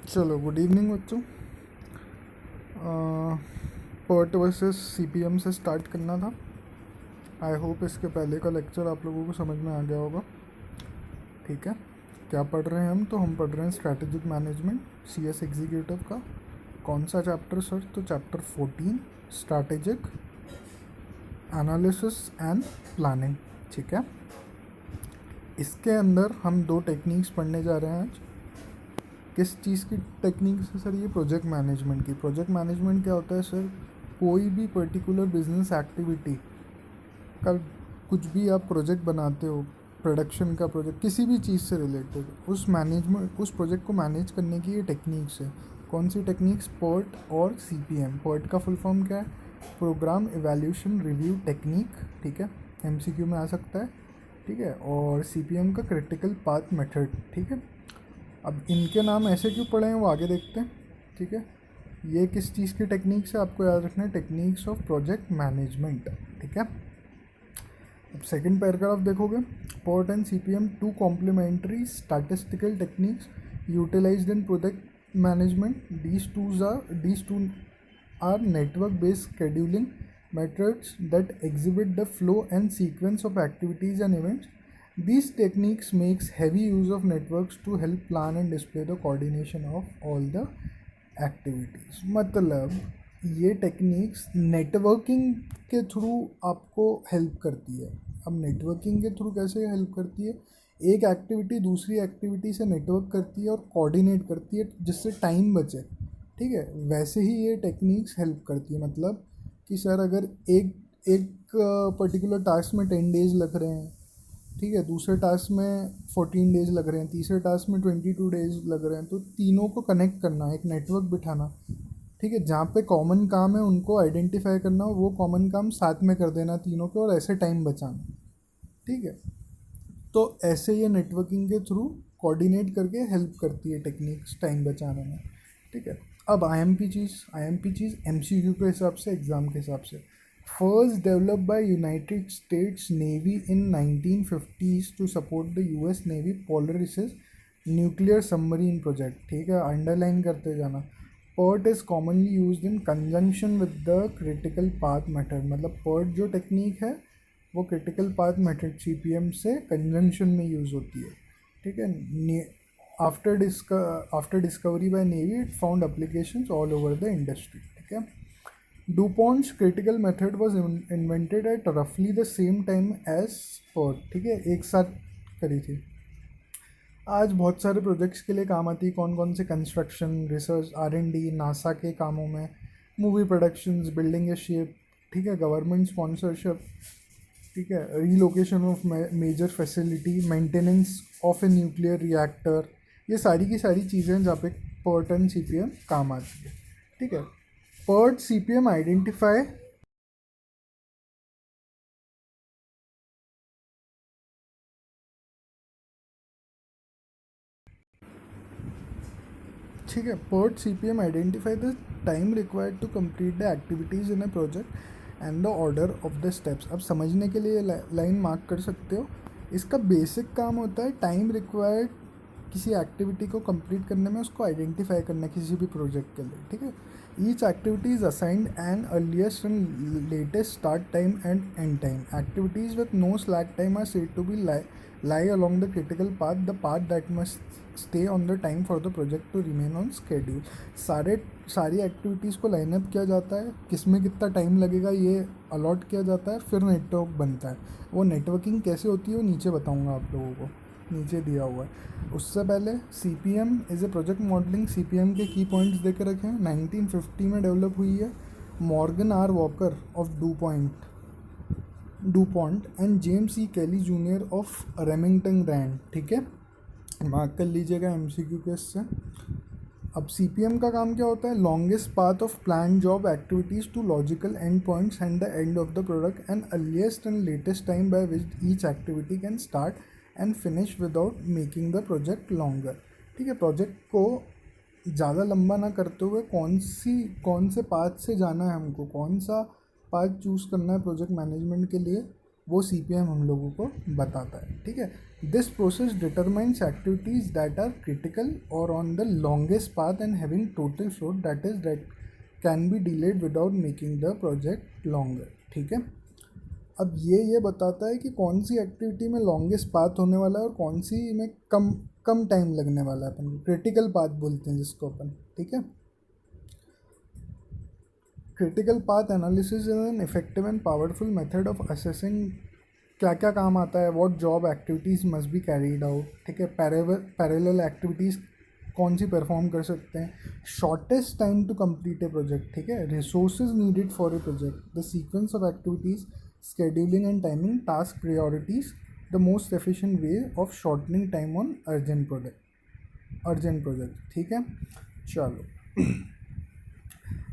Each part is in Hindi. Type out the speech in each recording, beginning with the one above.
चलो, गुड इवनिंग बच्चों। पर्ट वर्सेस सीपीएम से स्टार्ट करना था। आई होप इसके पहले का लेक्चर आप लोगों को समझ में आ गया होगा। ठीक है, क्या पढ़ रहे हैं हम? तो हम पढ़ रहे हैं स्ट्रैटेजिक मैनेजमेंट, सीएस एग्जीक्यूटिव का। कौन सा चैप्टर सर? तो chapter 14, strategic analysis and planning. ठीक है, इसके अंदर हम दो टेक्निक्स पढ़ने जा रहे हैं आज। किस चीज़ की टेक्निक से सर? ये प्रोजेक्ट मैनेजमेंट की। प्रोजेक्ट मैनेजमेंट क्या होता है सर? कोई भी पर्टिकुलर बिजनेस एक्टिविटी का, कुछ भी आप प्रोजेक्ट बनाते हो, प्रोडक्शन का प्रोजेक्ट, किसी भी चीज़ से रिलेटेड, उस मैनेजमेंट, उस प्रोजेक्ट को मैनेज करने की ये टेक्निक्स है। कौन सी टेक्निक्स? पर्ट और सीपीएम। पर्ट का फुल फॉर्म क्या है? Program evaluation review technique. ठीक है, एमसीक्यू में आ सकता है। ठीक है, और सीपीएम का क्रिटिकल पाथ मेथड। ठीक है, अब इनके नाम ऐसे क्यों पड़े हैं वो आगे देखते हैं। ठीक है, ये किस चीज़ की टेक्निक्स है आपको याद रखना है? Techniques of project management. ठीक है, अब सेकंड पैराग्राफ देखोगे। PORT एंड CPM, two complementary statistical techniques utilised in project management. These two are network based scheduling methods that exhibit the flow and sequence of activities and events. These techniques makes heavy use of networks to help plan and display the coordination of all the activities. मतलब ये टेक्निक्स नेटवर्किंग के थ्रू आपको हेल्प करती है। अब नेटवर्किंग के थ्रू कैसे हेल्प करती है? एक एक्टिविटी दूसरी एक्टिविटी से नेटवर्क करती है और कोऑर्डिनेट करती है जिससे टाइम बचे। ठीक है, वैसे ही ये टेक्निक्स हेल्प करती है। मतलब कि सर अगर एक एक पर्टिकुलर टास्क में 10 डेज लग रहे हैं, ठीक है, दूसरे टास्क में 14 डेज लग रहे हैं, तीसरे टास्क में 22 डेज लग रहे हैं, तो तीनों को कनेक्ट करना, एक नेटवर्क बिठाना। ठीक है, जहाँ पे कॉमन काम है उनको आइडेंटिफाई करना और वो कॉमन काम साथ में कर देना तीनों के, और ऐसे टाइम बचाना। ठीक है, तो ऐसे ये नेटवर्किंग के थ्रू कोऑर्डिनेट करके हेल्प करती है टेक्निक्स टाइम बचाने में। ठीक है, अब आई एम पी चीज़ एम सी क्यू के हिसाब से, एग्ज़ाम के हिसाब से। First develop by United States navy in 1950s to support the US navy Polaris nuclear submarine project. ठीक है, अंडरलाइन करते जाना। PERT is commonly use in conjunction with the critical path method. मतलब पर्ट जो टेक्निक है वो क्रिटिकल पाथ मेथड सीपीएम से कंजंक्शन में यूज़ होती है। ठीक है, after discovery by navy it found applications all over the industry. ठीक है, DuPont's critical method was invented at रफली the same time as PERT. ठीक है, एक साथ करी थी। आज बहुत सारे प्रोजेक्ट्स के लिए काम आती है। कौन कौन से? कंस्ट्रक्शन, रिसर्च, R&D, नासा के कामों में, movie productions, building a ship. ठीक है, गवर्नमेंट स्पॉन्सरशिप। ठीक है, relocation of major facility, maintenance of a nuclear reactor. ये सारी की सारी चीज़ें जहाँ पे पर्ट एंड सीपीएम काम आती है। ठीक है, पर्ट सीपीएम आइडेंटिफाई। ठीक है, PERT CPM identify the time required to complete the activities in a project and the order of the steps. अब समझने के लिए लाइन मार्क कर सकते हो। इसका बेसिक काम होता है टाइम रिक्वायर्ड किसी एक्टिविटी को कंप्लीट करने में, उसको आइडेंटिफाई करना किसी भी प्रोजेक्ट के लिए। ठीक है, each activity is assigned an earliest and latest start time and end time. Activities with no slack time are said to be lie along the critical path, the path that must stay on the time for the project to remain on schedule. सारी एक्टिविटीज़ को लाइन अप किया जाता है, किस में कितना टाइम लगेगा ये अलॉट किया जाता है, फिर नेटवर्क बनता है। वो नेटवर्किंग कैसे होती है वो नीचे बताऊंगा आप लोगों को, नीचे दिया हुआ है। उससे पहले C P M is a project modelling. C P M के की पॉइंट्स दे के रखे हैं। 1950 में डेवलप हुई है। Morgan R Walker of DuPont and James E Kelley junior of Remington Rand. ठीक है, मार्क कर लीजिएगा एमसीक्यू के इससे। अब सीपीएम का काम क्या होता है? Longest path of plan job activities to logical end points and the end of the product and earliest and latest time by which each activity can start and finish without making the project longer. ठीक है, प्रोजेक्ट को ज़्यादा लंबा ना करते हुए कौन से पाथ से जाना है हमको, कौन सा पाथ चूज़ करना है प्रोजेक्ट मैनेजमेंट के लिए, वो CPM हम लोगों को बताता है, ठीक है। This process determines activities that are critical और on the longest path and having total float that can be delayed without making the project longer, ठीक है। अब ये बताता है कि कौन सी एक्टिविटी में लॉन्गेस्ट पाथ होने वाला है और कौन सी में कम कम टाइम लगने वाला है। अपन को क्रिटिकल पाथ बोलते हैं जिसको अपन, ठीक है। Critical path analysis is an effective and powerful method of assessing क्या क्या काम आता है, what job activities must be carried out, ठीक है। पैरेलल एक्टिविटीज़ कौन सी परफॉर्म कर सकते हैं, shortest time to complete a project, ठीक है। Resources needed for a project, the sequence of activities, scheduling and timing, task priorities, the most efficient way of shortening time on urgent project, ठीक है। चलो,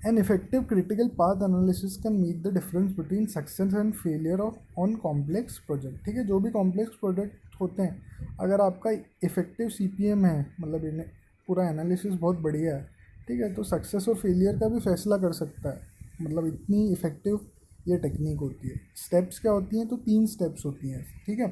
an effective critical path analysis can make the difference between success and failure of on complex project, ठीक है। जो भी complex project होते हैं, अगर आपका effective CPM है, मतलब इन्हें पूरा एनालिसिस बहुत बढ़िया है, ठीक है, तो सक्सेस और फेलियर का भी फैसला कर सकता है। मतलब इतनी इफ़ेक्टिव ये टेक्निक होती है। स्टेप्स क्या होती हैं, तो 3 स्टेप्स होती हैं, ठीक है।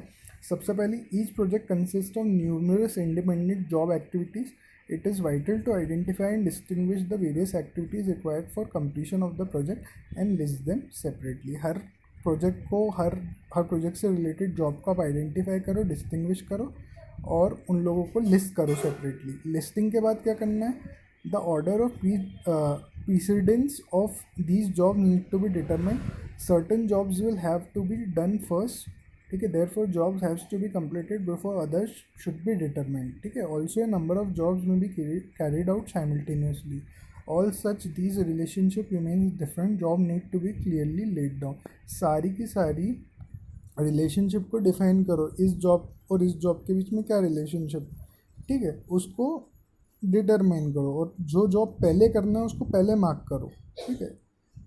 सबसे पहली, each project consist of numerous independent job activities, it is vital to identify and distinguish the various activities required for completion of the project and list them separately. हर प्रोजेक्ट को हर प्रोजेक्ट से रिलेटेड जॉब को आप आइडेंटिफाई करो, डिस्टिंग्विश करो और उन लोगों को लिस्ट करो सेपरेटली। लिस्टिंग के बाद क्या करना है, the order of precedence of these jobs need to be determined. Certain jobs will have to be done first, ठीक है, therefore jobs has to be completed before others should be determined, ठीक है। Also a number of jobs may be carried out simultaneously. All such these relationship remains different, job need to be clearly laid down. सारी की सारी रिलेशनशिप को डिफाइन करो, इस जॉब और इस जॉब के बीच में क्या रिलेशनशिप, ठीक है, उसको डिटरमाइन करो और जो जॉब पहले करना है उसको पहले मार्क करो, ठीक है,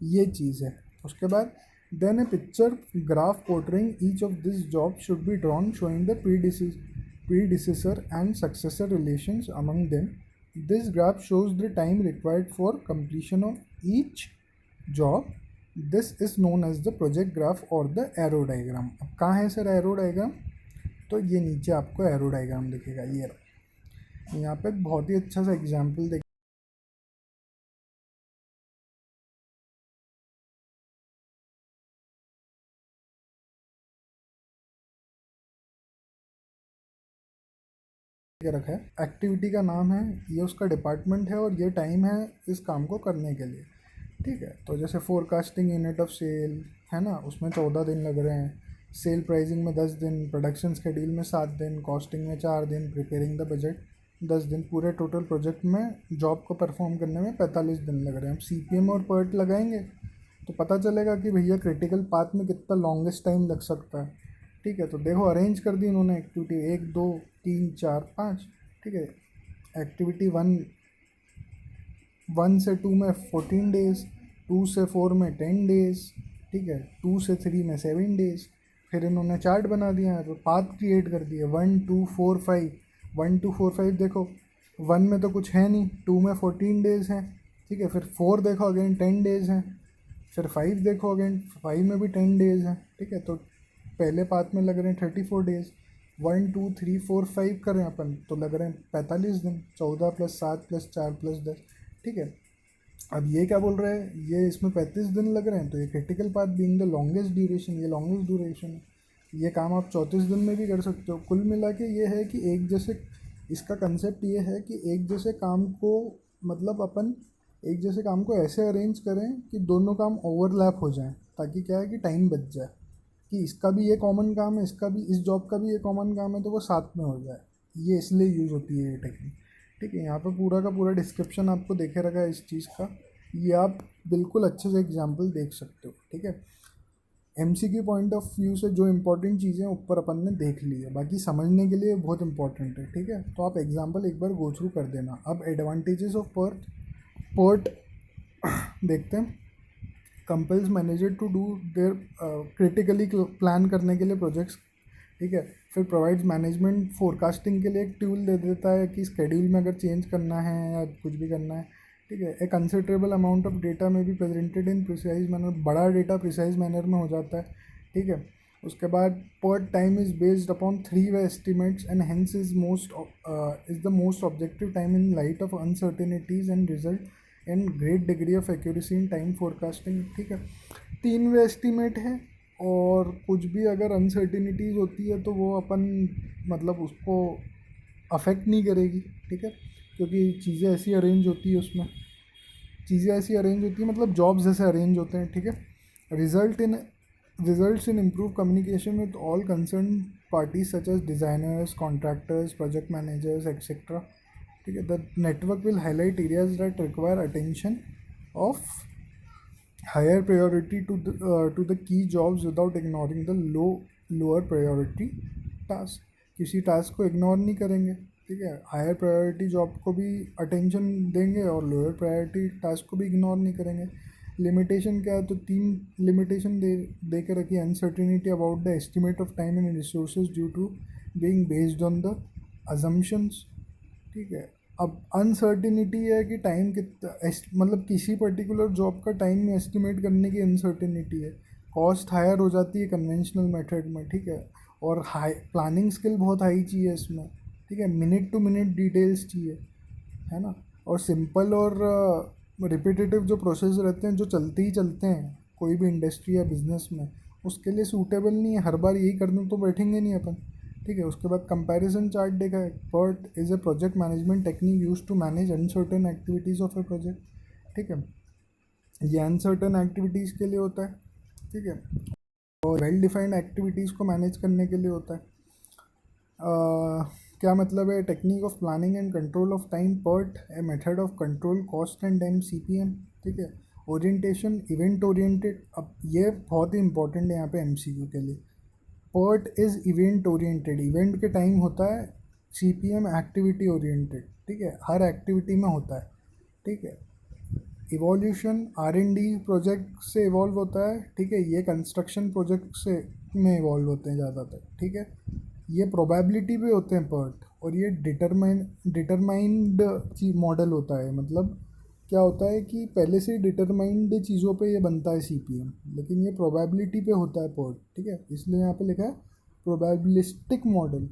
ये चीज़ है। उसके बाद then a picture graph portraying each of this job should be drawn showing the predecessor and successor relations among them. This graph shows the time required for completion of each job. This is known as the project graph और द एरो डायग्राम। अब कहाँ है सर एरो डायग्राम, तो ये नीचे आपको एरो डायग्राम दिखेगा, ये यहाँ पे बहुत ही अच्छा सा एग्जाम्पल देख के रखा है। एक्टिविटी का नाम है, ये उसका डिपार्टमेंट है और ये टाइम है इस काम को करने के लिए, ठीक है। तो जैसे फोरकास्टिंग यूनिट ऑफ सेल है ना, उसमें 14 दिन लग रहे हैं, सेल प्राइसिंग में 10 दिन, प्रोडक्शन शेड्यूल में 7 दिन, कॉस्टिंग में 4 दिन, प्रिपेयरिंग द बजट 10 दिन, पूरे टोटल प्रोजेक्ट में जॉब को परफॉर्म करने में 45 दिन लग रहे हैं। हम CPM और PERT लगाएंगे तो पता चलेगा कि भैया क्रिटिकल पाथ में कितना लॉन्गेस्ट टाइम लग सकता है, ठीक है। तो देखो अरेंज कर दी इन्होंने एक्टिविटी 1 2 3 4 5, ठीक है। एक्टिविटी 1 से 2 में 14 डेज़, 2 से 4 में 10 डेज़, ठीक है, 2 से 3 में 7 डेज़। फिर इन्होंने चार्ट बना दिया है, तो पाथ क्रिएट कर दिए 1 2 4 5। 1 2 4 5 देखो, 1 में तो कुछ है नहीं, 2 में 14 डेज़ हैं, ठीक है। फिर 4 देखो अगेन 10 डेज़ हैं, फिर 5 देखो अगेन 5 में भी 10 डेज़ हैं, ठीक है। तो पहले पाथ में लग रहे हैं 34 डेज़। 1 2 3 4 5 कर रहे हैं अपन तो लग रहे हैं 45 दिन, 14 + 7 + 4 + 10, ठीक है। अब ये क्या बोल रहे हैं, ये इसमें 35 दिन लग रहे हैं, तो ये critical path being the longest duration, ये लॉन्गेस्ट ड्यूरेशन है। ये काम आप 34 दिन में भी कर सकते हो। कुल मिला के ये है कि एक जैसे, इसका कंसेप्ट ये है कि एक जैसे काम को, मतलब अपन एक जैसे काम को ऐसे अरेंज करें कि दोनों काम ओवरलैप हो जाएं, ताकि क्या है कि टाइम बच जाए, कि इसका भी ये कॉमन काम है, इसका भी, इस जॉब का भी ये कॉमन काम है, तो वो साथ में हो जाए। ये इसलिए यूज़ होती है ये टेक्निक, ठीक है। यहाँ पे पूरा का पूरा डिस्क्रिप्शन आपको देखे रखा है इस चीज़ का, ये आप बिल्कुल अच्छे से एग्जाम्पल देख सकते हो, ठीक है। MCQ पॉइंट ऑफ व्यू से जो इंपॉर्टेंट चीज़ें ऊपर अपन ने देख ली है, बाकी समझने के लिए बहुत इंपॉर्टेंट है, ठीक है। तो आप एग्जाम्पल एक बार गो थ्रू कर देना। अब एडवांटेजेस ऑफ PERT देखते हैं। Compels manager to do their critically plan करने के लिए प्रोजेक्ट्स, ठीक है। फिर प्रोवाइड्स मैनेजमेंट फोरकास्टिंग के लिए एक टूल दे देता है कि स्केड्यूल में अगर चेंज करना है या कुछ भी करना है, ठीक है। ए कंसिडरेबल अमाउंट ऑफ डेटा में भी प्रेजेंटेड इन प्रिसाइज मैनर, बड़ा डेटा प्रिसाइज मैनर में हो जाता है, ठीक है। उसके बाद per time is based upon three-way estimates and hence is the most objective time in light of uncertainties and result in great degree of accuracy in time forecasting. ठीक है, 3-वे एस्टिमेट है और कुछ भी अगर अनसर्टिनिटीज़ होती है तो वो अपन मतलब उसको अफेक्ट नहीं करेगी. ठीक है, क्योंकि चीज़ें ऐसी अरेंज होती है उसमें, चीज़ें ऐसी अरेंज होती है मतलब जॉब्स ऐसे अरेंज होते हैं. ठीक है, result in results in improved communication with all concerned parties such as designers, contractors, project managers, etc. ठीक है, the network will highlight areas that require attention of higher priority to the key jobs without ignoring the lower priority task. किसी टास्क को इग्नोर नहीं करेंगे. ठीक है, हायर प्रायोरिटी जॉब को भी अटेंशन देंगे और लोअर प्रायोरिटी टास्क को भी इग्नोर नहीं करेंगे. लिमिटेशन क्या है, तो 3 लिमिटेशन दे के रखी. Uncertainty about the estimate of time and resources due to being based on the assumptions. ठीक है, अब अनसर्टिनिटी है कि टाइम कितना मतलब किसी पर्टिकुलर जॉब का टाइम एस्टिमेट करने की अनसर्टिनिटी है. कॉस्ट हायर हो जाती है कन्वेंशनल मेथड में. ठीक है, और हाई प्लानिंग स्किल बहुत हाई चाहिए इसमें. ठीक है, मिनट टू मिनट डिटेल्स चाहिए, है ना. और सिंपल और रिपीटेटिव जो प्रोसेस रहते हैं जो चलते ही चलते हैं कोई भी इंडस्ट्री या बिजनेस में, उसके लिए सूटेबल नहीं है. हर बार यही करने तो बैठेंगे नहीं अपन. ठीक है, उसके बाद कंपैरिजन चार्ट देखा है. PERT is a project management technique use to manage uncertain activities of a project. ठीक है, ये अनसर्टेन एक्टिविटीज़ के लिए होता है. ठीक है, और वेल डिफाइंड एक्टिविटीज़ को मैनेज करने के लिए होता है. क्या मतलब है, technique of planning and control of time. PERT a method of control cost and time. CPM. ठीक है, ओरिएंटेशन इवेंट ओरिएंटेड. अब ये बहुत ही इंपॉर्टेंट है यहाँ पे MCQ के लिए. PERT is event oriented, event के टाइम होता है. CPM activity oriented. ठीक है, हर एक्टिविटी में होता है. ठीक है, इवोल्यूशन R&D प्रोजेक्ट से इवॉल्व होता है. ठीक है, ये कंस्ट्रक्शन प्रोजेक्ट से में इवॉल्व होते हैं ज़्यादातर. ठीक है, ये प्रोबेबिलिटी पे होते हैं PERT. और ये डिटरमाइंड मॉडल होता है. मतलब क्या होता है कि पहले से डिटरमाइंड चीज़ों पे ये बनता है CPM, लेकिन ये प्रोबेबिलिटी पे होता है PERT. ठीक है, इसलिए यहाँ पे लिखा है प्रोबेबिलिस्टिक मॉडल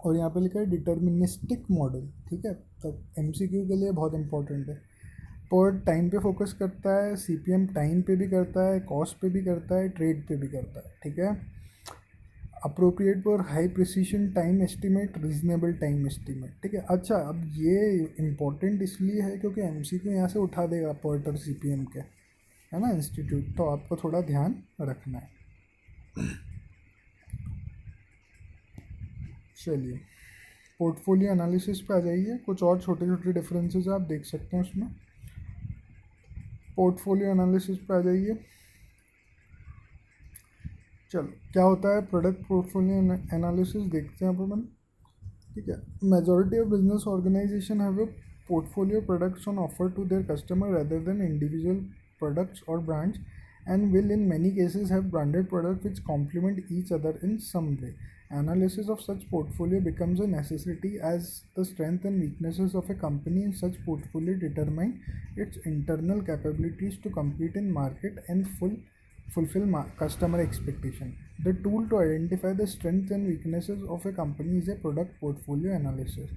और यहाँ पे लिखा है डिटर्मिनिस्टिक मॉडल. ठीक है, तब MCQ के लिए बहुत इंपॉर्टेंट है. PERT टाइम पे फोकस करता है, CPM टाइम पे भी करता है, कॉस्ट पे भी करता है, ट्रेड पे भी करता है. ठीक है, appropriate for high precision time estimate, reasonable time estimate. ठीक है, अच्छा अब ये इम्पोर्टेंट इसलिए है क्योंकि MCQ यहाँ से उठा देगा PERT और CPM के, है ना इंस्टीट्यूट, तो आपको थोड़ा ध्यान रखना है. चलिए पोर्टफोलियो एनालिसिस पे आ जाइए. कुछ और छोटे छोटे डिफरेंसेस आप देख सकते हैं उसमें. पोर्टफोलियो एनालिसिस पे आ जाइए. चलो क्या होता है प्रोडक्ट पोर्टफोलियो एनालिसिस देखते हैं अपन. ठीक है, majority of business organization have a portfolio products on offer to their customer rather than individual products और brands and will in many cases have branded products which complement each other in some way. Analysis of such portfolio becomes a necessity as the strengths and weaknesses of a company in such portfolio determine its internal capabilities to compete in market and fulfill customer expectation. The tool to identify the strengths and weaknesses of a company is a product portfolio analysis.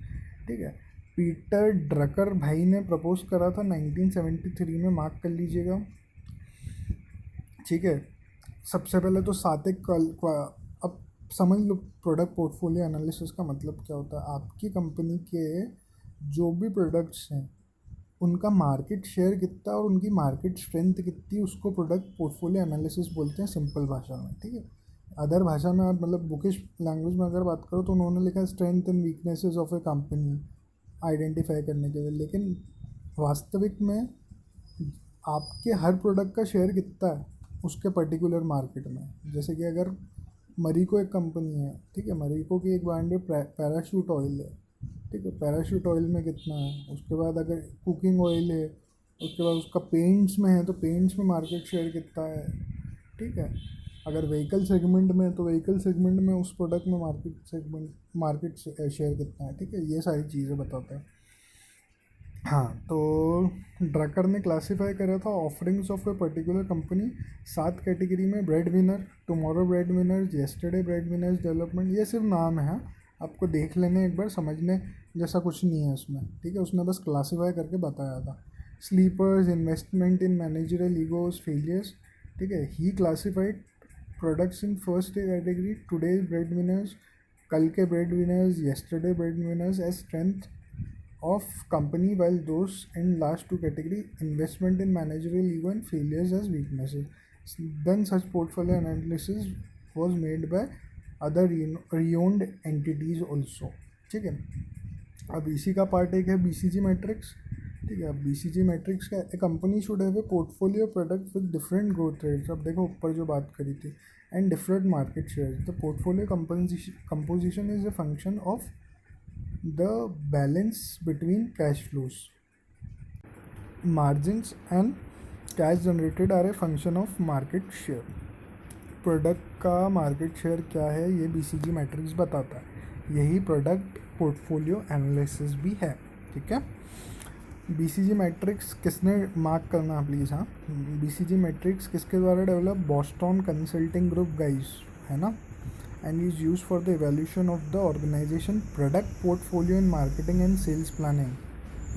ठीक है, पीटर ड्रकर भाई ने प्रपोज करा था 1973 में, मार्क कर लीजिएगा. ठीक है, सबसे पहले तो सातिक अब समझ लो प्रोडक्ट पोर्टफोलियो एनालिसिस का मतलब क्या होता है. आपकी कंपनी के जो भी प्रोडक्ट्स हैं उनका मार्केट शेयर कितना और उनकी मार्केट स्ट्रेंथ कितनी, उसको प्रोडक्ट पोर्टफोलियो एनालिसिस बोलते हैं सिंपल भाषा में. ठीक है, अदर भाषा में आप मतलब बुकिश लैंग्वेज में अगर बात करो तो उन्होंने लिखा है strength and weaknesses of A company identify करने के लिए. लेकिन वास्तविक में आपके हर प्रोडक्ट का शेयर कितना है उसके पर्टिकुलर मार्केट में. जैसे कि अगर मरीको एक कंपनी है. ठीक है, मरीको की एक ब्रांड है पैराशूट ऑयल है. ठीक है, पैराशूट ऑयल में कितना है. उसके बाद अगर कुकिंग ऑयल है, उसके बाद उसका पेंट्स में है तो पेंट्स में मार्केट शेयर कितना है. ठीक है, अगर व्हीकल सेगमेंट में तो व्हीकल सेगमेंट में उस प्रोडक्ट में मार्केट शेयर कितना है. ठीक है, ये सारी चीज़ें बताता है. हाँ, तो ड्रकर ने क्लासीफाई करा था offerings of a particular company 7 category में, bread winner, tomorrow bread winners, yesterday bread winners development. ये सिर्फ नाम है, आपको देख लेने एक बार, समझने जैसा कुछ नहीं है उसमें, ठीक है। उसने बस क्लासीफाई करके बताया था। Sleepers, investment in managerial egos, failures, ठीक है। He classified products in first category, today bread winners, कल के bread winners, yesterday bread winners as strength of company, while those in last two category, investment in managerial ego and failures, as weaknesses. Then such portfolio analysis was made by other reowned entities also, ठीक है। अब इसी का पार्ट एक है BCG मैट्रिक्स, ठीक है। अब BCG मैट्रिक्स का a company should have a portfolio product with different growth rates. अब देखो ऊपर जो बात करी थी, and different market share. The portfolio composition is a function of the balance between cash flows, margins and cash generated are a function of market share। Product का मार्केट शेयर क्या है ये BCG मैट्रिक्स बताता है, यही प्रोडक्ट पोर्टफोलियो एनालिसिस भी है, ठीक है। BCG मैट्रिक्स किसने मार्क करना प्लीज़, हाँ। BCG मैट्रिक्स किसके द्वारा develop, Boston consulting group guys, है ना। and is used for the evaluation of the organization product portfolio in marketing and sales planning।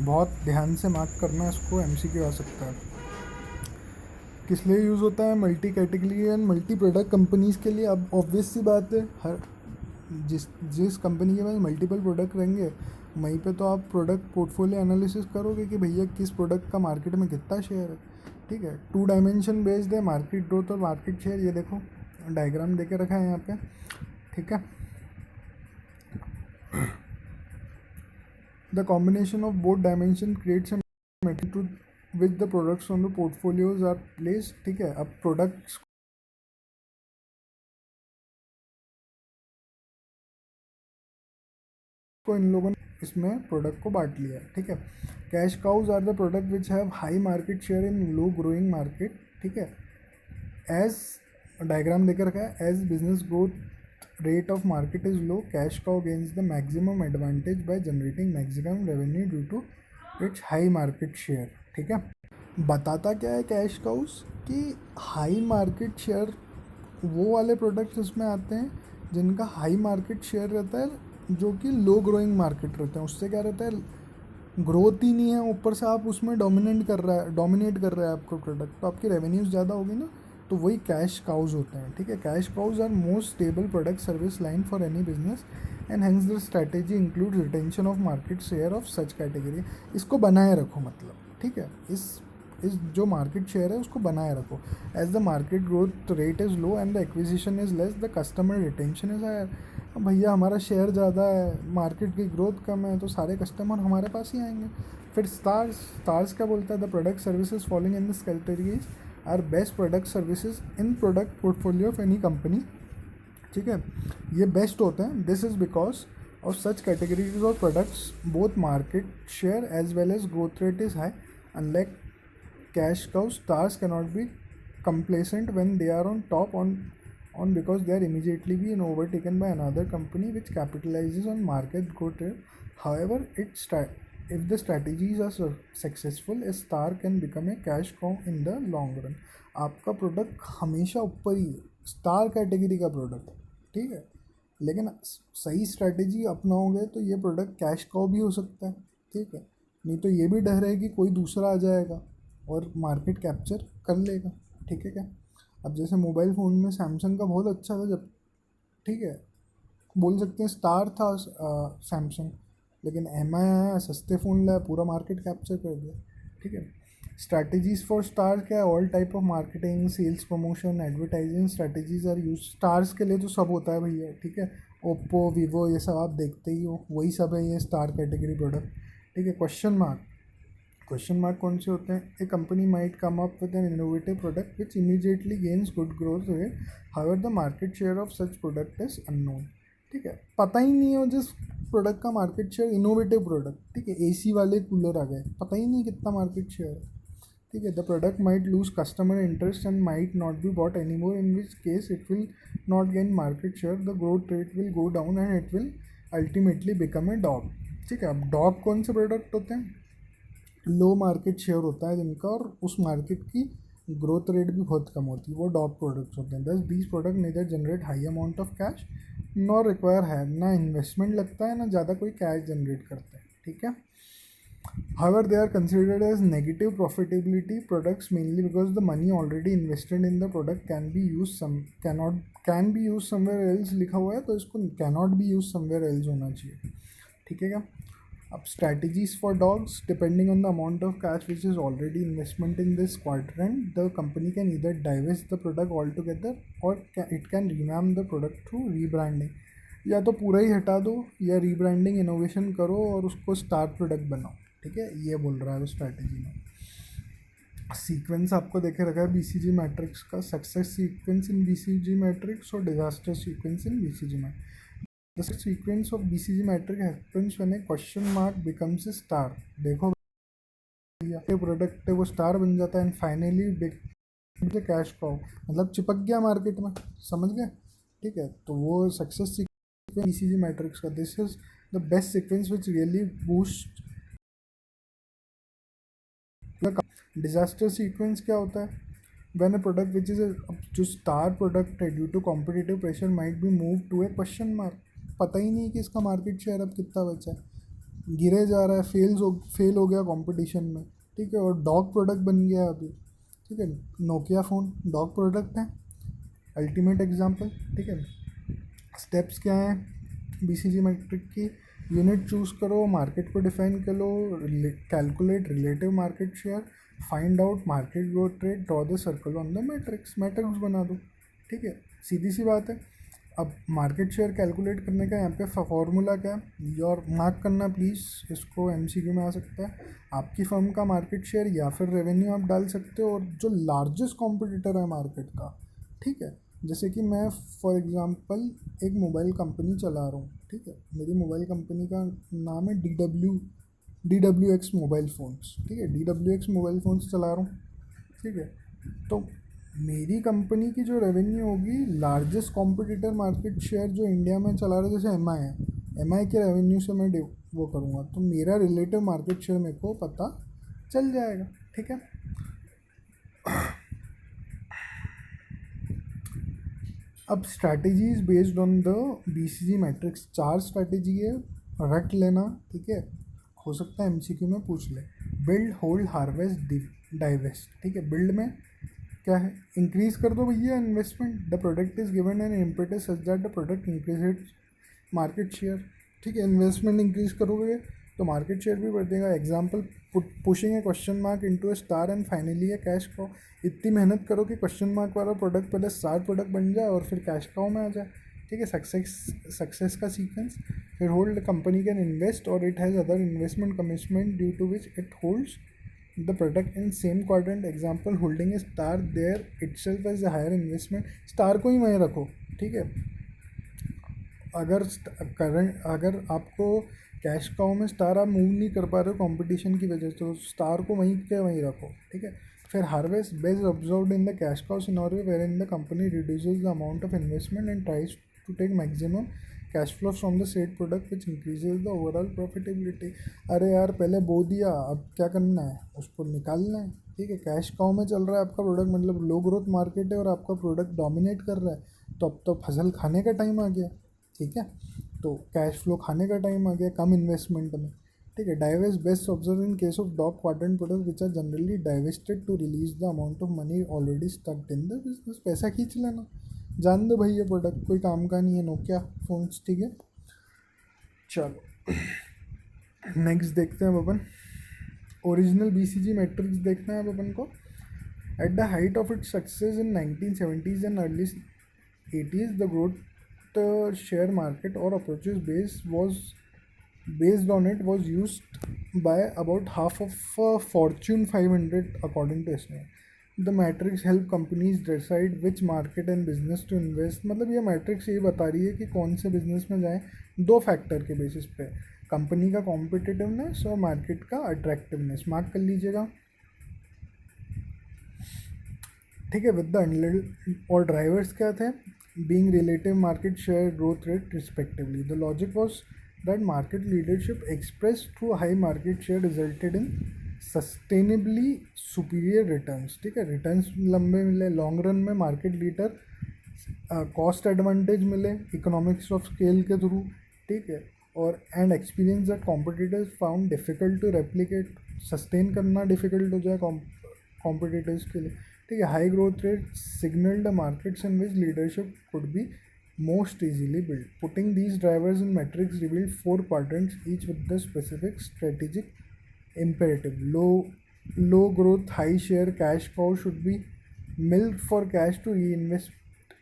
बहुत ध्यान से मार्क करना है इसको, MCQ आ सकता है। किस लिए यूज़ होता है, multi category and multi product companies के लिए। अब ऑब्वियस सी बात है, हर जिस कंपनी के पास मल्टीपल प्रोडक्ट रहेंगे वहीं पे तो आप प्रोडक्ट पोर्टफोलियो एनालिसिस करोगे कि भैया किस प्रोडक्ट का मार्केट में कितना शेयर है, ठीक है। 2 डायमेंशन बेस्ड है, मार्केट ग्रोथ और मार्केट शेयर। ये देखो डायग्राम देके रखा है यहाँ पे, ठीक है। The combination of both dimension creates to with the products on the portfolios are place, ठीक है। अब प्रोडक्ट्स को इन लोगों ने इसमें प्रोडक्ट को बांट लिया, ठीक है। Cash cows are the product which have high market share in low growing market, ठीक है। एज डायग्राम देकर रखा है, as business growth rate of market is low, cash cow gains the maximum advantage by generating maximum revenue due to its high market share, ठीक है। बताता क्या है कैश काउस कि हाई मार्केट शेयर वो वाले प्रोडक्ट्स इसमें आते हैं जिनका हाई मार्केट शेयर रहता है, जो कि लो ग्रोइंग मार्केट रहते हैं। उससे क्या रहता है, ग्रोथ ही नहीं है, ऊपर से आप उसमें डोमिनेट कर रहा है आपको प्रोडक्ट, तो आपकी रेवेन्यूज़ ज़्यादा होगी ना, तो वही कैश काउज होते हैं, ठीक है। Cash cows are most stable product service line for any business and hence the strategy include retention of market share of such category. इसको बनाए रखो मतलब, ठीक है। इस जो मार्केट शेयर है उसको बनाए रखो। As the market growth rate is low and the acquisition is less, the customer retention is higher. भैया हमारा शेयर ज़्यादा है, मार्केट की ग्रोथ कम है, तो सारे कस्टमर हमारे पास ही आएंगे। फिर स्टार्स क्या बोलता है, the product services following in this categories are best product services in product portfolio of any company, ठीक है। ये बेस्ट होते हैं, this is because of such categories of products both market share as well as growth rate is high. Unlike cash cows, stars cannot be complacent when they are on top on because they are immediately being overtaken by another company which capitalizes on market growth rate. However, if the strategies are successful, a star can become a cash cow in the long run। आपका प्रोडक्ट हमेशा ऊपर ही है, स्टार कैटेगरी का प्रोडक्ट, ठीक है। लेकिन सही स्ट्रैटेजी अपनाओगे तो ये प्रोडक्ट कैश काउ भी हो सकता है, ठीक है। नहीं तो ये भी डर है कि कोई दूसरा आ जाएगा और मार्केट कैप्चर कर लेगा, ठीक है क्या। अब जैसे मोबाइल फ़ोन में सैमसंग का बहुत अच्छा था जब, ठीक है, बोल सकते हैं स्टार था सैमसंग, लेकिन MI आया, सस्ते फ़ोन लाया, पूरा मार्केट कैप्चर कर दिया, ठीक है। स्ट्रैटेजीज फॉर स्टार क्या है, all type of marketing, sales, promotion, advertising strategies are use. Stars के लिए तो सब होता है भैया, ठीक है। ओप्पो, वीवो, ये सब आप देखते ही हो, वही सब है ये स्टार कैटेगरी प्रोडक्ट, ठीक है। क्वेश्चन मार्क कौन से होते हैं, a company might come up with an innovative product which immediately gains good growth rate, however the market share of such product is unknown, ठीक है। पता ही नहीं है जिस प्रोडक्ट का मार्केट शेयर, इनोवेटिव प्रोडक्ट, ठीक है, AC वाले कूलर आ गए, पता ही नहीं कितना मार्केट शेयर है, ठीक है। The product might lose customer interest and might not be bought any more, in which case it will not gain market share, the growth rate will go down and it will ultimately become a dog, ठीक है। अब डॉग कौन से प्रोडक्ट होते हैं, लो मार्केट शेयर होता है जिनका, और उस मार्केट की ग्रोथ रेट भी बहुत कम होती है, वो डॉग प्रोडक्ट्स होते हैं। Thus these product neither generate high amount of cash nor require है, ना इन्वेस्टमेंट लगता है ना ज़्यादा कोई कैश जनरेट करते हैं, ठीक है। However, they are considered as negative profitability products mainly because the money already invested in the product can be used somewhere else लिखा हुआ है, तो इसको cannot be used somewhere else होना चाहिए, ठीक है क्या। अब strategies for dogs, depending on the amount of cash which is already investment in this quadrant, the company can either divest the product altogether or it can revamp the product through rebranding। या तो पूरा ही हटा दो या रीब्रांडिंग इनोवेशन करो और उसको स्टार प्रोडक्ट बनाओ, ठीक है, ये बोल रहा है वो स्ट्रैटेजी में। सीक्वेंस आपको देखे रखा है बीसीजी मैट्रिक्स का, success sequence in BCG matrix और disaster sequence in BCG matrix. The sequence of BCG matrix happens when a question mark becomes a star. देखो ये प्रोडक्ट है वो स्टार बन जाता है एंड फाइनली कैश पाओ, मतलब चिपक गया मार्केट में, समझ गए, ठीक है। तो वो सक्सेस सीक्वेंस बीसीजी मैट्रिक्स का, this is the best sequence which really boost. Disaster sequence क्या होता है, when a product which is जो स्टार प्रोडक्ट है due to competitive pressure might be move to a question mark, पता ही नहीं कि इसका मार्केट शेयर अब कितना बचा है, गिरे जा रहा है, फेल हो गया कंपटीशन में, ठीक है, और डॉग प्रोडक्ट बन गया अभी, ठीक है। नोकिया फ़ोन डॉग प्रोडक्ट है, अल्टीमेट एग्जाम्पल, ठीक है। स्टेप्स क्या हैं बीसीजी मैट्रिक की, यूनिट चूज़ करो, मार्केट को डिफाइन करो, calculate relative market share, find out market growth rate, draw the circle on the matrix बना दो, ठीक है, सीधी सी बात है। अब मार्केट शेयर कैलकुलेट करने का यहाँ पे फॉर्मूला क्या है, और मार्क करना प्लीज़, इसको एमसीक्यू में आ सकता है। आपकी फर्म का मार्केट शेयर या फिर रेवेन्यू आप डाल सकते हो, और जो लार्जेस्ट कॉम्पिटिटर है मार्केट का, ठीक है। जैसे कि मैं फॉर एग्ज़ाम्पल एक मोबाइल कंपनी चला रहा हूँ, ठीक है, मेरी मोबाइल कंपनी का नाम है D W x mobile phones, ठीक है, D W x mobile phones चला रहा हूँ, ठीक है। तो मेरी कंपनी की जो रेवेन्यू होगी, लार्जेस्ट कॉम्पिटिटर मार्केट शेयर जो इंडिया में चला रहा है जैसे एमआई है, एमआई के रेवेन्यू से मैं वो करूँगा, तो मेरा रिलेटिव मार्केट शेयर मेरे को पता चल जाएगा, ठीक है। अब strategies based on the BCG matrix, चार स्ट्रैटेजी है, रट लेना, ठीक है, हो सकता है एमसीक्यू में पूछ ले। बिल्ड, होल्ड, हार्वेस्ट, डाइवेस्ट, ठीक है। बिल्ड में क्या है, इंक्रीज कर दो भैया investment, the product is given an impetus such that the product increase its market share, ठीक है। इन्वेस्टमेंट इंक्रीज करोगे तो मार्केट शेयर भी बढ़ देगा। Example, pushing A question mark into A star and finally A cash cow. इतनी मेहनत करो कि क्वेश्चन मार्क वाला प्रोडक्ट पहले स्टार प्रोडक्ट बन जाए और फिर कैश काउ में आ जाए, ठीक है। सक्सेस का सीक्वेंस, फिर होल्ड, कंपनी कैन इन्वेस्ट और it has other investment commitment due to which it holds the product in same quadrant. Example, holding a star there itself as a higher investment, star को ही वहीं रखो, ठीक है। अगर आपको कैश काउ में स्टार आप मूव नहीं कर पा रहे हो कंपटीशन की वजह से, तो स्टार को वहीं के वहीं रखो, ठीक है। फिर harvest, best observed in the cash cow scenario where in the company reduces the amount of investment and tries to take maximum cash flow from the set product which increases the overall profitability. अरे यार पहले बो दिया, अब क्या करना है, उसको निकालना है, ठीक है। कैश काउ में चल रहा है आपका प्रोडक्ट, मतलब लो ग्रोथ मार्केट है और आपका प्रोडक्ट डोमिनेट कर रहा है, तो अब तो फसल खाने का टाइम आ गया, ठीक है। तो कैश फ्लो खाने का टाइम आ गया कम इन्वेस्टमेंट में, ठीक है। Divest, best observe in case of dog quadrant product which are generally divested to release the amount of money already stuck in the business. पैसा खींच लेना, जान दो भाई ये प्रोडक्ट कोई काम का नहीं है, नोकिया फ़ोन्स, ठीक है। चलो नेक्स्ट देखते हैं अपन, ओरिजिनल बीसीजी मैट्रिक्स देखना है अब अपन को। At the height of its success in 1970s and early 80s, the growth share market or approaches based on it was used by about half of Fortune 500 according to estimate. The matrix help companies decide which market and business to invest। मतलब ये मैट्रिक्स ये बता रही है कि कौन से बिजनेस में जाएं, दो फैक्टर के बेसिस पे, कंपनी का कॉम्पिटिटिवनेस और मार्केट का अट्रैक्टिवनेस, मार्क कर लीजिएगा, ठीक है। विद द और ड्राइवर्स क्या थे, being relative market share growth rate respectively. The logic was that market leadership expressed through high market share resulted in sustainably superior returns, ठीक है, रिटर्न्स लंबे मिले, लॉन्ग रन में मार्केट लीडर, कॉस्ट एडवांटेज मिले इकोनॉमिक्स ऑफ स्केल के थ्रू, ठीक है, और and experience that competitors found difficult to replicate, sustain करना डिफिकल्ट हो जाए कॉम्पिटिटर्स के लिए, ठीक है। High growth rate signal the markets in which leadership could be most easily built. Putting these drivers in metrics revealed four quadrants, each with the specific strategic imperative. Low growth, high share cash cow should be milked for cash to reinvest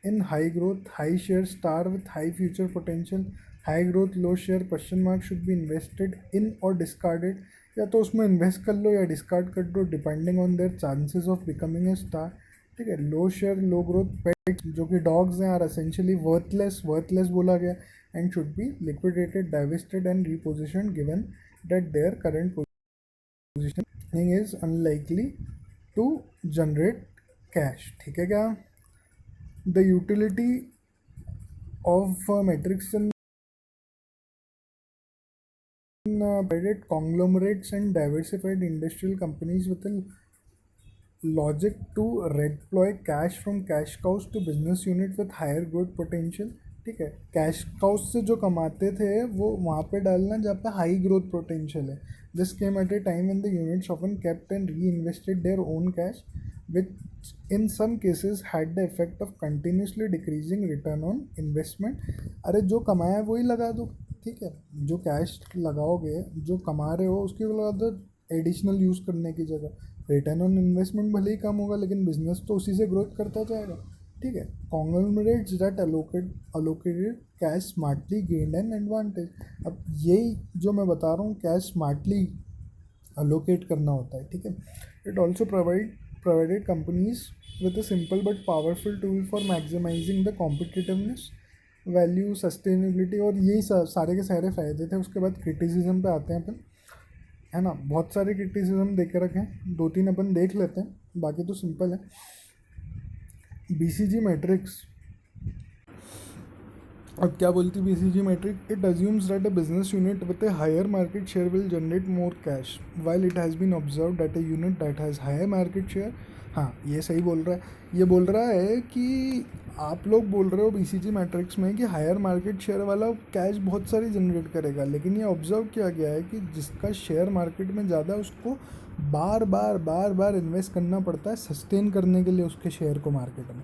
in high growth, high share star with high future potential. High growth, low share question mark should be invested in or discarded. या तो उसमें इन्वेस्ट कर लो या डिस्कार्ड कर दो depending on their chances of becoming a star, ठीक है। Low share low growth pets जो कि डॉग्स हैं आर एसेंशियली वर्थलेस बोला गया and should be liquidated, divested and reposition given that their current positioning is unlikely to generate cash, ठीक है क्या। The utility of metrics in private conglomerates and diversified industrial companies with a logic to redeploy cash from cash cows to business unit with higher growth potential, ठीक है। कैश काउस से जो कमाते थे वो वहाँ पे डालना जहाँ पे हाई ग्रोथ पोटेंशियल है। This came at a time when the units often kept and reinvested their own cash which in some cases had the effect of continuously decreasing return on investment. अरे जो कमाया वही लगा दो, ठीक है, जो कैश लगाओगे जो कमा रहे हो उसकी लगा दो एडिशनल यूज़ करने की जगह, रिटर्न ऑन इन्वेस्टमेंट भले ही कम होगा लेकिन बिजनेस तो उसी से ग्रोथ करता जाएगा, ठीक है। Conglomerates that allocated cash smartly gained an advantage. अब यही जो मैं बता रहा हूँ कैश स्मार्टली अलोकेट करना होता है, ठीक है। It also provided companies with a simple but powerful tool for maximizing the competitiveness, value, sustainability, और यही सारे के सारे फ़ायदे थे। उसके बाद क्रिटिसिज्म पे आते हैं अपन, है ना। बहुत सारे क्रिटिसिज्म दे के रखे हैं, दो तीन अपन देख लेते हैं, बाकी तो सिंपल है। BCG मैट्रिक्स, अब क्या बोलती है BCG matrix, it assumes that a business unit with a higher market share will generate more cash while it has been observe that a unit that has higher market share, हाँ ये सही बोल रहा है। ये बोल रहा है कि आप लोग बोल रहे हो BCG मैट्रिक्स में कि हायर मार्केट शेयर वाला कैश बहुत सारी जनरेट करेगा, लेकिन ये ऑब्जर्व किया गया है कि जिसका शेयर मार्केट में ज़्यादा उसको बार बार इन्वेस्ट करना पड़ता है सस्टेन करने के लिए उसके शेयर को मार्केट में,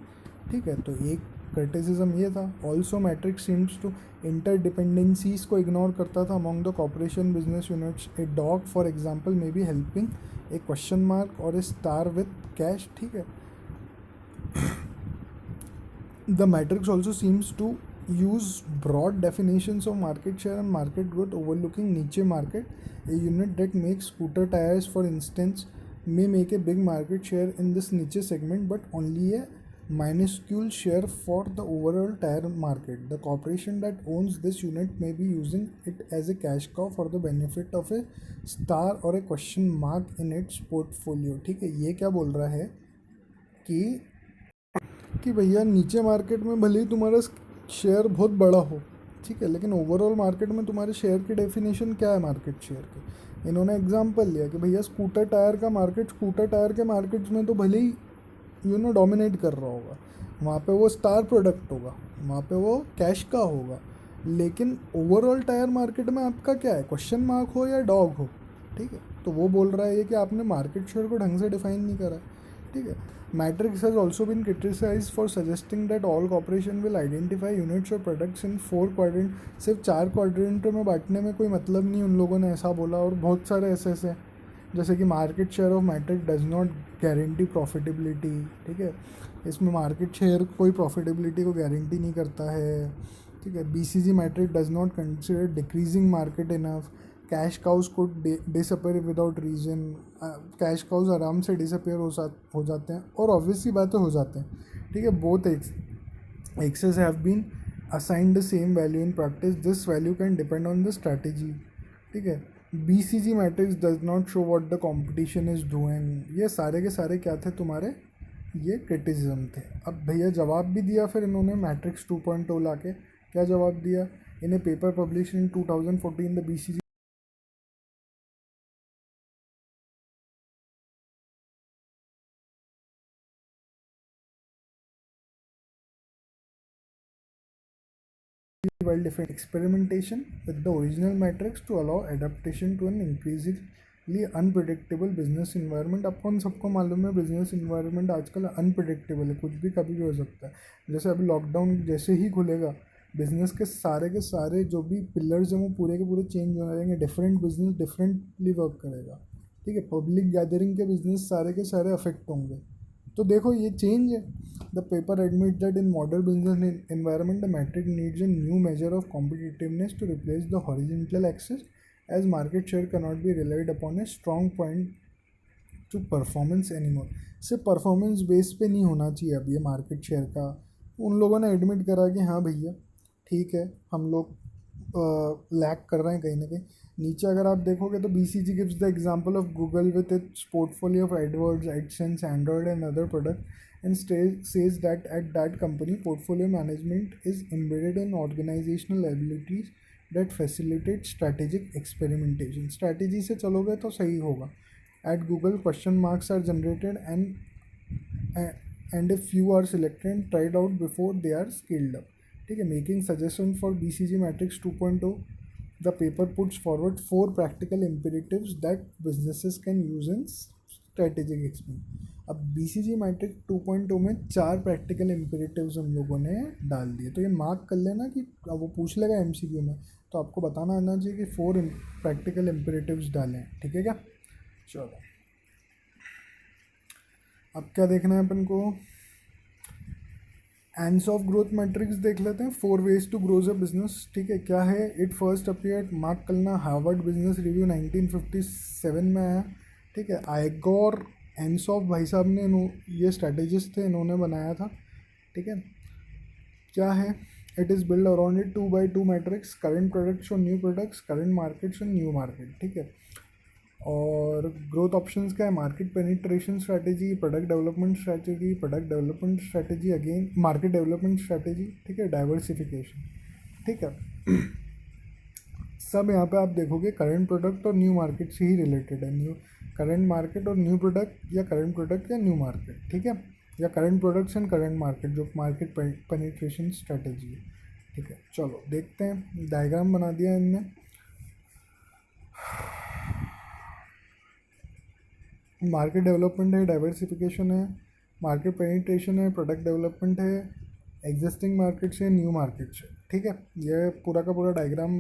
ठीक है। तो एक क्रिटिसिज्म ये था। Also matrix seems to interdependencies को इग्नोर करता था among the corporation business units. A dog for example may be helping a question mark और ए स्टार विथ कैश, ठीक है। The matrix also seems to use broad definitions of market share and market growth, overlooking niche market. A unit that makes scooter tires, for instance, may make a big market share in this niche segment but only a minuscule share for the overall tire market. The corporation that owns this unit may be using it as a cash cow for the benefit of a star or a question mark in its portfolio, ठीक है। ये क्या बोल रहा है कि भैया नीचे मार्केट में भले ही तुम्हारा शेयर बहुत बड़ा हो, ठीक है, लेकिन ओवरऑल मार्केट में तुम्हारे शेयर की डेफिनेशन क्या है मार्केट शेयर की। इन्होंने एग्जांपल लिया कि भैया स्कूटर टायर का मार्केट, स्कूटर टायर के मार्केट्स में तो भले ही डोमिनेट कर रहा होगा, वहाँ पे वो स्टार प्रोडक्ट होगा, वहाँ पे वो कैश का होगा, लेकिन ओवरऑल टायर मार्केट में आपका क्या है, क्वेश्चन मार्क हो या डॉग हो, ठीक है। तो वो बोल रहा है कि आपने मार्केट शेयर को ढंग से डिफाइन नहीं करा, ठीक है। Matrix has also been criticized for suggesting that all corporation will identify units or products in 4 quadrant। सिर्फ 4 क्वाड्रेंट में बांटने में कोई मतलब नहीं, उन लोगों ने ऐसा बोला। और बहुत सारे ऐसे हैं जैसे कि market share of matrix does not guarantee profitability, ठीक है, इसमें मार्केट शेयर कोई प्रॉफिटेबिलिटी को गारंटी नहीं करता है, ठीक है। BCG matrix does not consider decreasing market enough, cash cows को disappear without reason. Cash cows आराम से डिसअपेयर हो जाते हैं, और ऑब्वियसली बातें हो जाते हैं, ठीक है। Both axes have been assigned the same value in practice, this value can depend on the strategy, ठीक है। BCG matrix does not show what the competition is doing. ये सारे के सारे क्या थे तुम्हारे, ये क्रिटिसिज्म थे। अब भैया जवाब भी दिया फिर इन्होंने मैट्रिक्स 2.0 लाके, क्या जवाब दिया, in a paper publish in 2014 the BCG well defined experimentation with the original metrics to allow adaptation to an increasingly unpredictable business environment. अपन सबको मालूम है बिजनेस इन्वायरमेंट आजकल अनप्रिडिक्टेबल है, कुछ भी कभी भी हो सकता है. जैसे अभी लॉकडाउन जैसे ही खुलेगा, बिजनेस के सारे जो भी पिलर्स हैं वो पूरे के पूरे चेंज हो जाएंगे. डिफरेंट बिजनेस डिफरेंटली वर्क करेगा. ठीक है, पब्लिक गैदरिंग के बिजनेस सारे के सारे अफेक्ट होंगे. तो देखो ये चेंज है. The paper admit that in modern business environment the matrix needs a new measure of competitiveness to replace the horizontal axis, as market share cannot be relied upon a strong point to performance anymore. सिर्फ परफॉर्मेंस बेस पे नहीं होना चाहिए अब ये मार्केट शेयर का. उन लोगों ने एडमिट करा कि हाँ भैया ठीक है, हम लोग लैक कर रहे हैं कहीं ना कहीं. नीचे अगर आप देखोगे तो BCG gives the example of Google with its portfolio of AdWords, AdSense, Android and other product and says that at that company portfolio management is embedded in organizational abilities that facilitate strategic experimentation. Strategy से चलोगे तो सही होगा. At Google, question marks are generated and a few are selected and tried out before they are scaled up. ठीक है, making suggestion for BCG matrix 2.0. The paper puts forward 4 practical imperatives that businesses can use in strategic experiment. अब BCG मैट्रिक 2.0 में 4 प्रैक्टिकल इम्पेरेटिव्स हम लोगों ने डाल दिए. तो ये मार्क कर लेना कि अब वो पूछ लेगा MCQ में, तो आपको बताना आना चाहिए कि 4 प्रैक्टिकल इम्पेरेटिव्स डालें. ठीक है क्या? चलो अब क्या देखना है अपन को. एंड्स ऑफ ग्रोथ मैट्रिक्स देख लेते हैं. 4 ways to grows a business. ठीक है, क्या है? इट फर्स्ट अपीयर्ड, मार्क करना, हार्वर्ड बिजनेस रिव्यू 1957 में आया. ठीक है, आइगोर एंसॉफ भाई साहब ने ये स्ट्रैटेजिस्ट थे, इन्होंने बनाया था. ठीक है, क्या है? It is build around it 2x2 matrix. Current products और न्यू प्रोडक्ट्स, करंट मार्केट्स और न्यू मार्केट. ठीक है, और ग्रोथ ऑप्शंस क्या है? Market penetration strategy, product development strategy, product development strategy, again market development strategy. ठीक है, डाइवर्सिफिकेशन. ठीक है, सब यहाँ पे आप देखोगे करंट प्रोडक्ट और न्यू मार्केट से ही रिलेटेड है. न्यू करंट मार्केट और न्यू प्रोडक्ट, या करंट प्रोडक्ट या न्यू मार्केट. ठीक है, या current products and current market, जो मार्केट पेनिट्रेशन स्ट्रैटेजी है. ठीक है, चलो देखते हैं. डायग्राम बना दिया इनने. मार्केट डेवलपमेंट है, डाइवर्सिफिकेशन है, मार्केट पेनिट्रेशन है, प्रोडक्ट डेवलपमेंट है, एग्जिस्टिंग मार्केट से, न्यू मार्केट से. ठीक है, ये पूरा का पूरा डायग्राम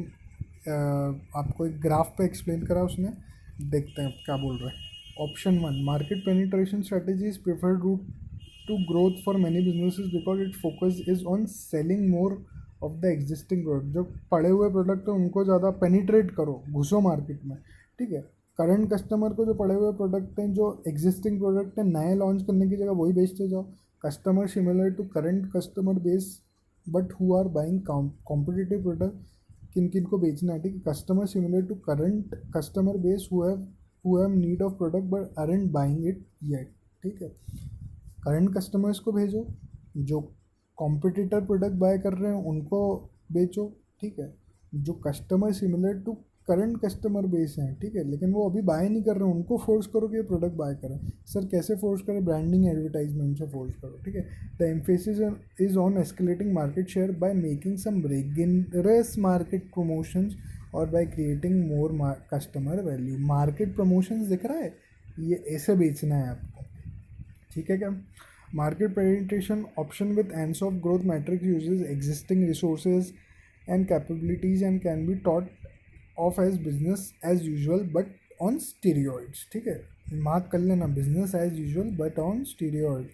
आपको एक ग्राफ पे एक्सप्लेन करा उसने. देखते हैं क्या बोल रहे हैं. Option 1, market penetration strategy is preferred route to growth for many businesses because it focus is on selling more of the existing product. जो पड़े हुए प्रोडक्ट है उनको ज़्यादा पेनिट्रेट करो, घुसो मार्केट में. ठीक है, करंट कस्टमर को जो पड़े हुए प्रोडक्ट हैं, जो एग्जिस्टिंग प्रोडक्ट हैं, नए लॉन्च करने की जगह वही बेचते जाओ. Customer similar to current customer base but who are buying competitive product. किन किन को बेचना है? ठीक है, customer similar to current customer base who have need of product but aren't buying it yet. ठीक है, करंट कस्टमर्स को भेजो, जो कॉम्पिटिटर प्रोडक्ट बाय कर रहे हैं उनको बेचो. ठीक है, जो customer similar to current customer base हैं, ठीक है, लेकिन वो अभी बाय नहीं कर रहे हैं, उनको फोर्स करो कि ये प्रोडक्ट बाय करें. सर कैसे फोर्स करें? ब्रांडिंग एडवर्टाइजमेंट से फोर्स करो. ठीक है, the emphasis is on escalating market share by making some rigorous market promotions और by creating more customer value. Market promotions दिख रहा है, ये ऐसे बेचना है आपको. ठीक है क्या? Market penetration option with ends of growth matrix uses existing resources and capabilities and can be thought of as business as usual but on steroids. ठीक है, मार्क कर लेना, business as usual but on steroid.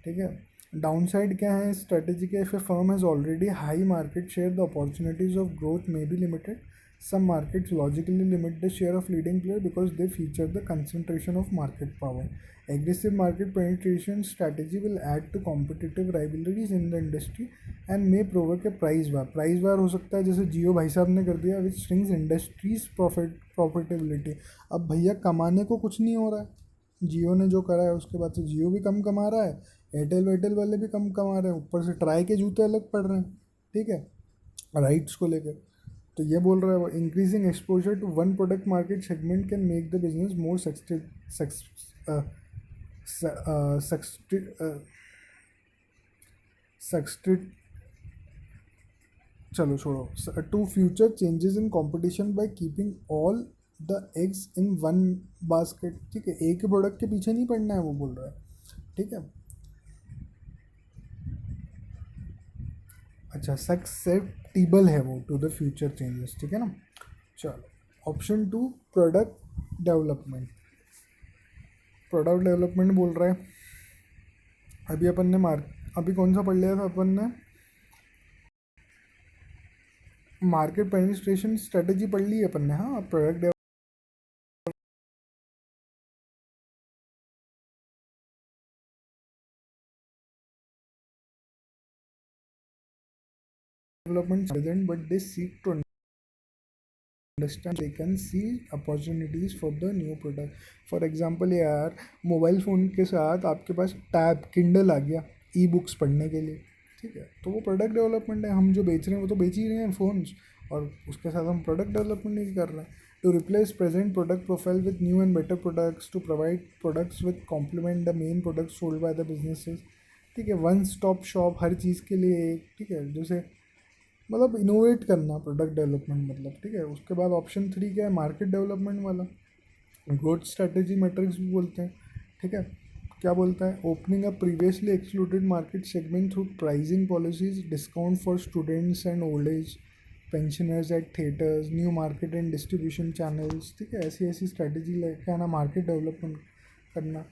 ठीक है, डाउन साइड क्या है स्ट्रेटेजी के? If a firm has already high market share the opportunities of growth may be limited. Some markets logically limit the share of leading player because they feature the concentration of market power. Aggressive market penetration strategy will add to competitive rivalries in the industry and may provoke a price war. Price war हो सकता है जैसे जियो भाई साहब ने कर दिया, which strings industries profitability. अब भैया कमाने को कुछ नहीं हो रहा है. जियो ने जो करा है उसके बाद से जियो भी कम कमा रहा है, एयरटेल वाले भी कम कमा रहे हैं, ऊपर से ट्राई के जूते अलग पड़ रहे हैं. ठीक है, राइट्स को लेकर. तो ये बोल रहा है increasing exposure to one product market segment can make the business more चलो छोड़ो। To future changes in competition by keeping all the eggs in one basket. ठीक है, एक ही प्रोडक्ट के पीछे नहीं पड़ना है, वो बोल रहा है। ठीक है, अच्छा, सक्सेप्टिबल है वो टू द फ्यूचर चेंजेस। ठीक है ना। चलो, option two, product development. Product development बोल रहा है, अभी अपन ने अभी कौन सा पढ़ लिया था अपन ने? मार्केट पेनिट्रेशन स्ट्रेटेजी पढ़ ली है अपन ने। हाँ, product development present but they seek to understand, they can see opportunities for the new product. For example यार, मोबाइल फ़ोन के साथ आपके पास टैब किंडल आ गया ई बुक्स पढ़ने के लिए। ठीक है, तो वो प्रोडक्ट डेवलपमेंट है। हम जो बेच रहे हैं वो तो बेच ही रहे हैं फ़ोन्स, और उसके साथ हम प्रोडक्ट डेवलपमेंट नहीं कर रहे हैं। To replace present product profile with new and better products, to provide products with complement the main products sold by the businesses. ठीक है, वन स्टॉप शॉप हर चीज़ के लिए एक। ठीक है, जैसे मतलब इनोवेट करना प्रोडक्ट डेवलपमेंट मतलब। ठीक है, उसके बाद ऑप्शन थ्री क्या है? मार्केट डेवलपमेंट वाला, ग्रोथ स्ट्रेटेजी मैट्रिक्स भी बोलते हैं। ठीक है, क्या बोलता है? Opening a previously excluded market segment through pricing policies, discount for students and old age pensioners at theatres, new market and distribution channels. ठीक है, ऐसी ऐसी स्ट्रैटेजी लेके आना, मार्केट डेवलपमेंट करना।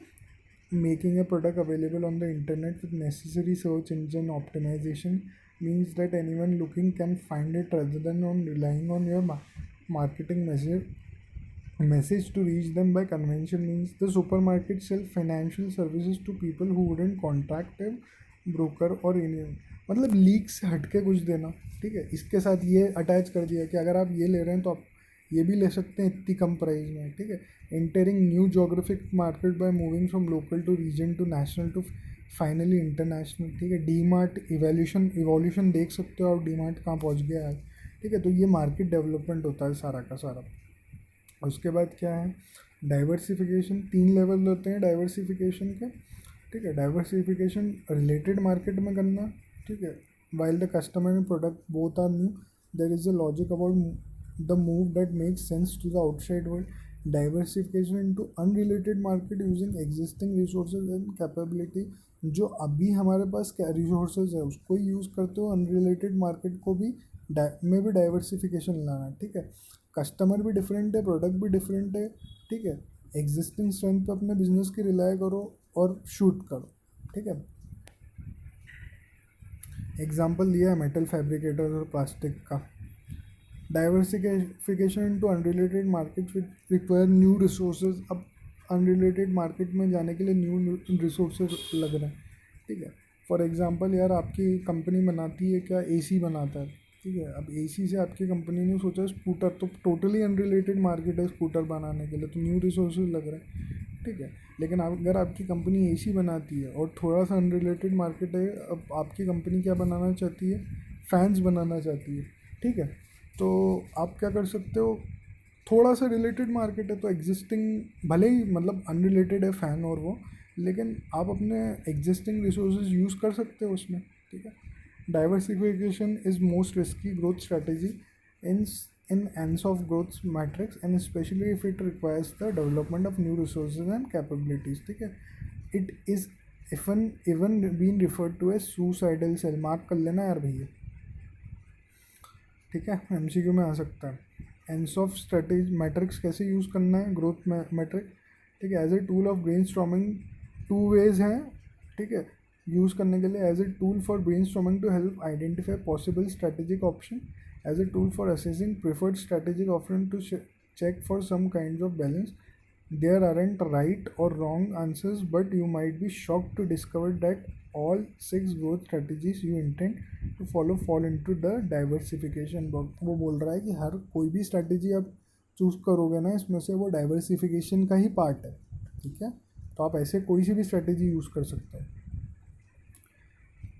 Making a product available on the internet with necessary search engine optimization means that anyone looking can find it rather than on relying on your marketing message to reach them by convention means the supermarket sell financial services to people who wouldn't contact a broker or anyone। मतलब लीक से हट के कुछ देना। ठीक है, इसके साथ ये अटैच कर दिया कि अगर आप ये ले रहे हैं तो आप ये भी ले सकते हैं इतनी कम प्राइस में। ठीक है, entering new geographic market by moving from local to region to national to finally international. ठीक है, डी मार्ट इवोल्यूशन देख सकते हो आप, डी मार्ट कहाँ पहुँच गया है। ठीक है, तो ये मार्केट डेवलपमेंट होता है सारा का सारा। उसके बाद क्या है? डाइवर्सिफिकेशन। तीन लेवल होते हैं डाइवर्सिफिकेशन के। ठीक है, डाइवर्सिफिकेशन रिलेटेड मार्केट में करना। ठीक है, while the customer and product both are new, there is a logic about the move that makes sense to the outside world. Diversification into unrelated market using existing resources and capability. जो अभी हमारे पास रिसोर्सेज है उसको ही यूज़ करते हो, अनरिलेटेड मार्केट को भी में भी डाइवर्सिफिकेशन लाना। ठीक है, कस्टमर भी डिफरेंट है, प्रोडक्ट भी डिफरेंट है। ठीक है, एग्जिस्टिंग स्ट्रेंथ पे अपने बिजनेस की रिलाई करो और शूट करो। ठीक है, एग्जांपल दिया है मेटल फैब्रिकेटर और प्लास्टिक का। Diversification into unrelated market with require new resources. अब अनरिलेटेड मार्केट में जाने के लिए न्यू रिसोर्सेज लग रहे हैं। ठीक है, फॉर एग्जांपल यार, आपकी कंपनी बनाती है क्या? एसी बनाता है। ठीक है, अब एसी से आपकी कंपनी ने सोचा स्कूटर, तो टोटली अनरिलेटेड मार्केट है स्कूटर बनाने के लिए, तो न्यू रिसोर्सेज लग रहे हैं। ठीक है, लेकिन अगर आपकी कंपनी एसी बनाती है और थोड़ा सा अनरिलेटेड मार्केट है, अब आपकी कंपनी क्या बनाना चाहती है? फैंस बनाना चाहती है। ठीक है, तो आप क्या कर सकते हो? थोड़ा सा रिलेटेड मार्केट है तो एग्जिस्टिंग, भले ही मतलब अनरिलेटेड है फ़ैन और वो, लेकिन आप अपने एग्जिस्टिंग रिसोर्सेज यूज़ कर सकते हो उसमें। ठीक है, diversification is most risky growth strategy in ends of growth matrix and especially if it requires the development of new resources and capabilities। ठीक है, it is even being referred to as suicidal cell। Mark कर लेना यार भैया। ठीक है, एमसीक्यू में आ सकता है। एंड्स ऑफ स्ट्रेटेजी मैट्रिक्स कैसे यूज़ करना है? Growth matrix. ठीक है, as a tool of brainstorming, two ways हैं। ठीक है, यूज़ करने के लिए as a tool for brainstorming to help identify possible strategic option, as a tool for assessing preferred strategic option to check for some kinds of balance। There aren't right or wrong answers, but you might be shocked to discover that all 6 growth strategies you intend to follow fall into the diversification box। वो बोल रहा है कि हर कोई भी स्ट्रैटेजी आप चूज़ करोगे ना, इसमें से वो डाइवर्सिफिकेशन का ही पार्ट है। ठीक है, तो आप ऐसे कोई सी भी स्ट्रैटेजी यूज़ कर सकते हो।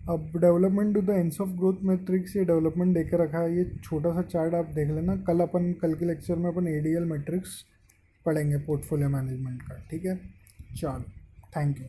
अब development to the ends of growth matrix, ये डेवलपमेंट देके रखा है, ये छोटा सा चार्ट आप देख लेना। कल के लेक्चर में अपन एडीएल मैट्रिक्स पढ़ेंगे पोर्टफोलियो मैनेजमेंट का। ठीक है, चलो, थैंक यू।